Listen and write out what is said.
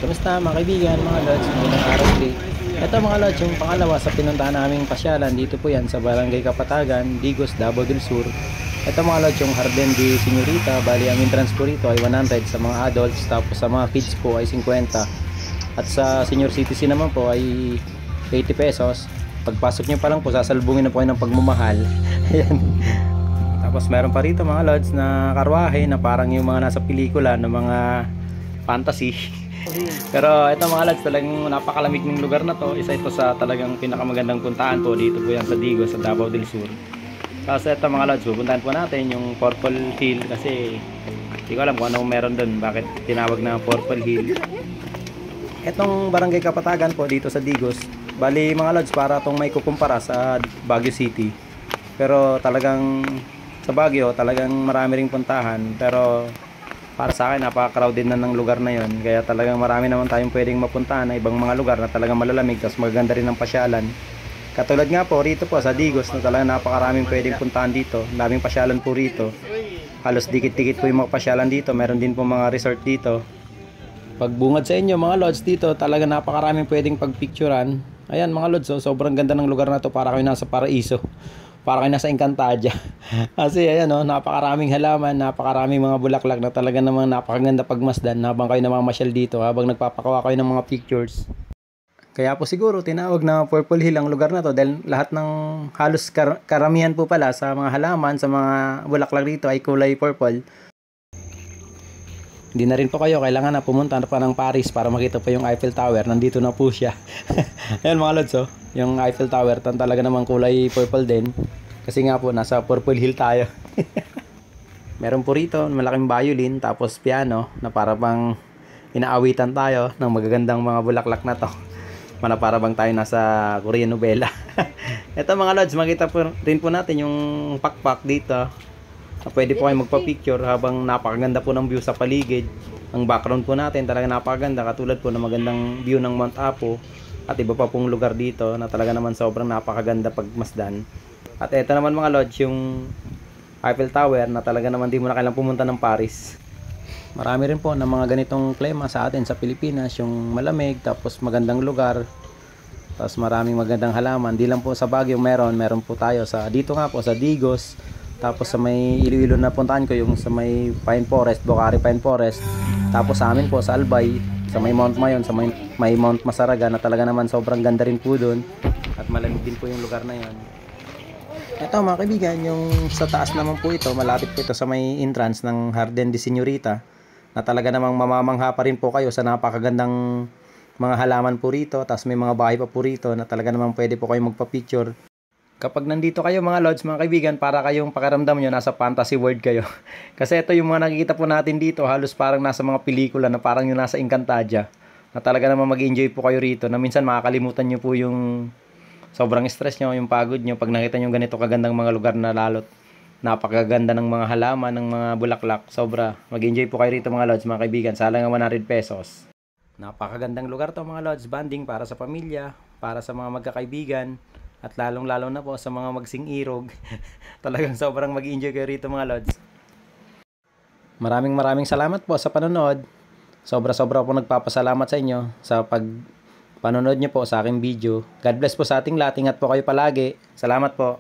Kamusta mga kaibigan, mga lods, magandang araw ulit. Ito mga lods, yung pangalawa sa pinuntahan naming pasyalan, dito po yan sa Barangay Kapatagan, Digos, Davao del Sur. Ito mga lods, yung Jardin de Señorita, bali ang entrance po rito ay 100 sa mga adults, tapos sa mga kids po ay 50. At sa senior citizen naman po ay 80 pesos. Pagpasok nyo pa lang po, sasalubungin na po kayo ng pagmamahal. Ayan. Tapos meron pa rito mga lods na karwahe na parang yung mga nasa pelikula ng mga fantasy. Pero ito mga lads, talagang napakalamig ng lugar na to. Isa ito sa talagang pinakamagandang puntahan po. Dito po yan sa Digos, sa Davao del Sur. Tapos ito mga lads, pupuntahan po natin yung Purple Hill. Kasi hindi ko alam kung anong meron dun, bakit tinawag na Purple Hill. Itong Barangay Kapatagan po dito sa Digos, bali mga lads, para itong may kukumpara sa Baguio City. Pero talagang sa Baguio talagang marami ring puntahan, pero para sa akin napaka-crowded na ng lugar na yon, kaya talagang marami naman tayong pwedeng mapuntahan na ibang mga lugar na talagang malalamig, tapos maganda rin ang pasyalan. Katulad nga po rito po sa Digos na talagang napakaraming pwedeng puntahan dito, daming pasyalan po rito, halos dikit-dikit po yung mga pasyalan dito, meron din po mga resort dito. Pagbungad sa inyo mga lods, dito talaga napakaraming pwedeng pagpicturan. Ayan mga lods, sobrang ganda ng lugar na to, para kayo nasa paraiso, para kayo nasa Encantadia. Kasi ayan napakaraming halaman, napakaraming mga bulaklak na talaga namang napakaganda pagmasdan habang kayo namamasyal dito, habang nagpapakawa kayo ng mga pictures. Kaya po siguro tinawag na Purple Hill ang lugar na to, dahil lahat ng halos karamihan po pala sa mga halaman, sa mga bulaklak dito ay kulay purple. Hindi na rin po kayo kailangan na pumunta pa ng Paris para makita po yung Eiffel Tower. Nandito na po siya. Ayan mga lods, yung Eiffel Tower talaga namang kulay purple din. Kasi nga po nasa Purple Hill tayo. Meron po rito malaking violin, tapos piano na para bang inaawitan tayo ng magagandang mga bulaklak na to. Para bang tayo nasa Korean novela. Ito mga lods, makita po rin po natin yung pakpak dito. Pwede po kayo magpa-picture habang napakaganda po ng view sa paligid. Ang background po natin talaga napakaganda, katulad po ng magandang view ng Mount Apo at iba pa pong lugar dito na talaga naman sobrang napakaganda pagmasdan. At ito naman mga lodge, yung Eiffel Tower na talaga naman di mo na kailangang pumunta ng Paris. Marami rin po ng mga ganitong klima sa atin sa Pilipinas, yung malamig tapos magandang lugar, tapos maraming magandang halaman. Di lang po sa Baguio meron po tayo sa dito nga po sa Digos. Tapos sa may Iloilo na puntahan ko yung sa may Pine Forest, Bocarie Pine Forest. Tapos sa amin po sa Albay, sa may Mount Mayon, sa may Mount Masaraga na talaga naman sobrang ganda rin po doon. At malamig din po yung lugar na yon. Ito mga kaibigan, yung sa taas naman po ito, malapit po ito sa may entrance ng Jardin de Señorita, na talaga namang mamamangha pa rin po kayo sa napakagandang mga halaman po rito. Tapos may mga bahay pa po rito na talaga namang pwede po kayong magpa-picture. Kapag nandito kayo mga lods, mga kaibigan, para kayong pakiramdam nyo nasa fantasy world kayo. Kasi ito yung mga nakikita po natin dito, halos parang nasa mga pelikula na parang yung nasa Encantadia. Na talaga naman mag-enjoy po kayo rito, na minsan makakalimutan nyo po yung sobrang stress nyo, yung pagod nyo pag nakita nyo ganito kagandang mga lugar na lalot napakaganda ng mga halaman, ng mga bulaklak. Sobra, mag-enjoy po kayo rito mga lods, mga kaibigan, sa halagang 100 pesos. Napakagandang lugar to mga lods, banding para sa pamilya, para sa mga magkakaibigan, at lalong-lalo na po sa mga magsing-irog. Talagang sobrang mag-enjoy kayo rito mga lods. Maraming salamat po sa panonood. Sobra-sobra po nagpapasalamat sa inyo sa panonood nyo po sa aking video. God bless po sa ating lahat. Ingat po kayo palagi. Salamat po.